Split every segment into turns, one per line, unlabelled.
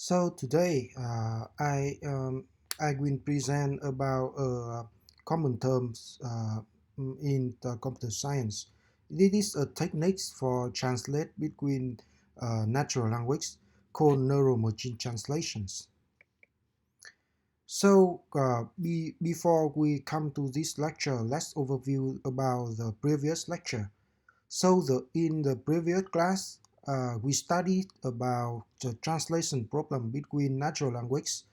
So today I will present about common terms in the computer science. This is a technique for translate between natural language called neural machine translations. So before we come to this lecture, let's overview about the previous lecture. So in the previous class, we studied about the translation problem between natural language,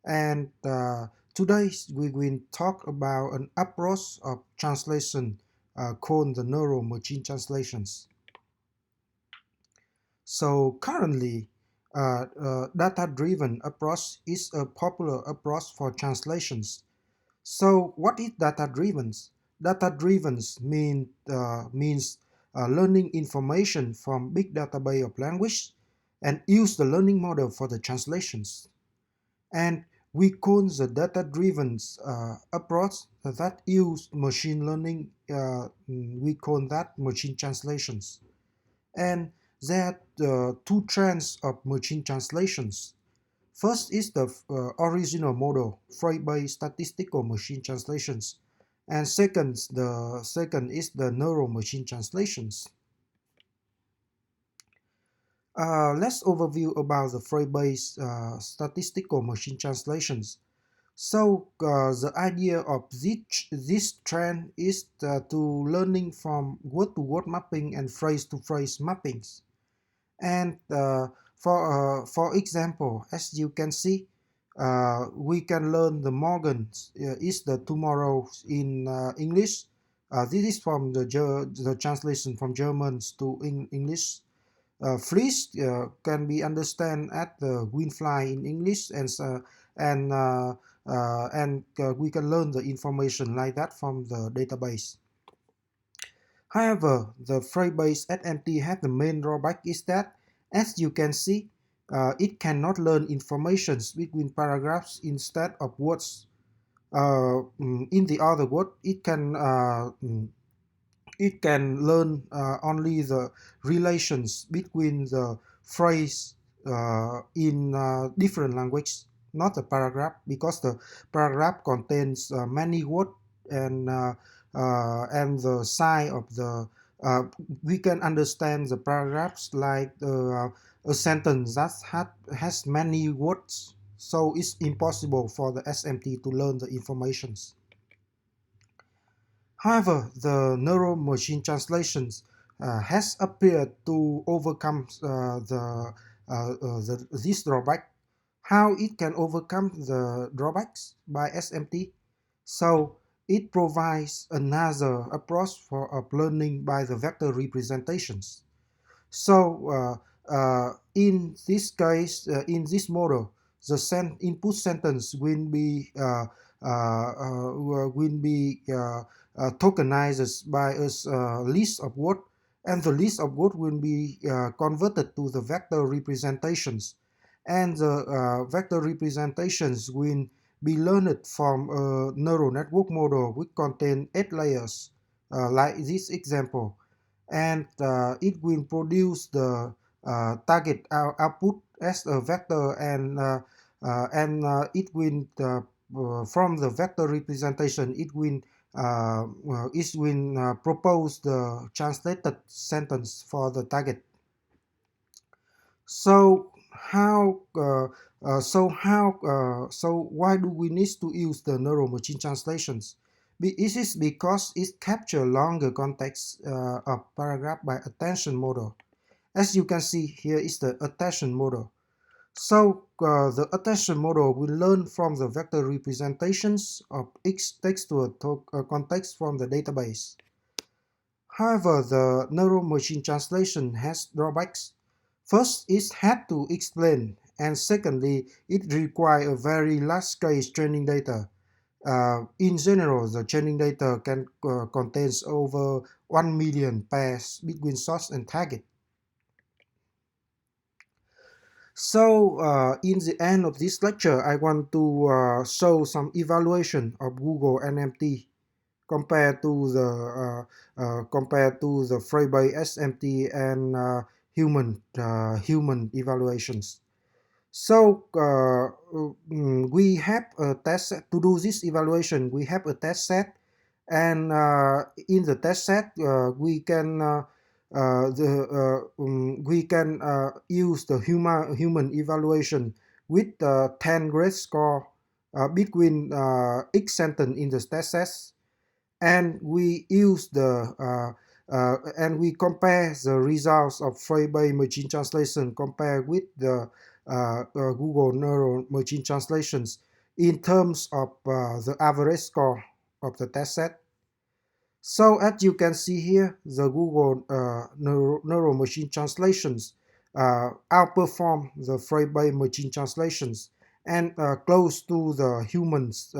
and today we will talk about an approach of translation called the neural machine translations. So currently, data-driven approach is a popular approach for translations. So what is data-driven? Data-driven means learning information from big database of language and use the learning model for the translations. And we call the data-driven approach that use machine learning. We call that machine translations. And there are two trends of machine translations. First is the original model, phrase-based statistical machine translations, and the second is the neural machine translations. Let's overview about the phrase-based statistical machine translations. So the idea of this trend is to learning from word-to-word mapping and phrase-to-phrase mappings. And for example, as you can see, we can learn the Morgan is the tomorrow in English. This is from the translation from German to English. Freeze can be understand at the wind fly in English, and we can learn the information like that from the database. However, the phrase-based SMT has the main drawback is that, as you can see, it cannot learn information between paragraphs instead of words. In the other word, it can learn only the relations between the phrase in different language, not the paragraph, because the paragraph contains many words, and the size of the we can understand the paragraphs like a sentence that has many words, so it's impossible for the SMT to learn the informations. However, the neural machine translations has appeared to overcome this drawback. How it can overcome the drawbacks by SMT? So it provides another approach for learning by the vector representations. So in this case, in this model, the input sentence will be tokenized by a list of words, and the list of words will be converted to the vector representations, and the vector representations will be learned from a neural network model which contain 8 layers, like this example, and it will produce the target output as a vector, and it will from the vector representation it will propose the translated sentence for the target. So why do we need to use the neural machine translations? This is because it captures longer context of paragraph by attention model. As you can see, here is the attention model. So the attention model will learn from the vector representations of each textual context from the database. However, the neural machine translation has drawbacks. First, it had to explain, and secondly, it requires a very large-scale training data. In general, the training data can contains over 1 million pairs between source and target. So, in the end of this lecture, I want to show some evaluation of Google NMT compared to the Freiby SMT and human evaluations. So we have a test set to do this evaluation. We have a test set, and in the test set, we can use the human evaluation with 10 grade score between each sentence in the test set, and we use and we compare the results of Frey-based machine translation compared with the Google Neural Machine Translations in terms of the average score of the test set. So as you can see here, the Google Neural Machine Translations outperform the Frey-based machine translations and close to the humans,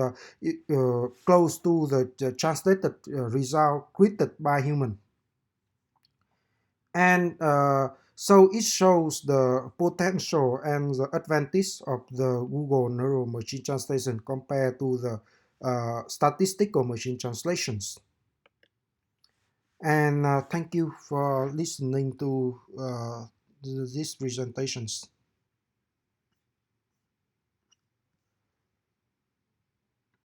close to the translated result created by human. And so it shows the potential and the advantage of the Google Neural Machine Translation compared to the statistical machine translations. And thank you for listening to these presentations.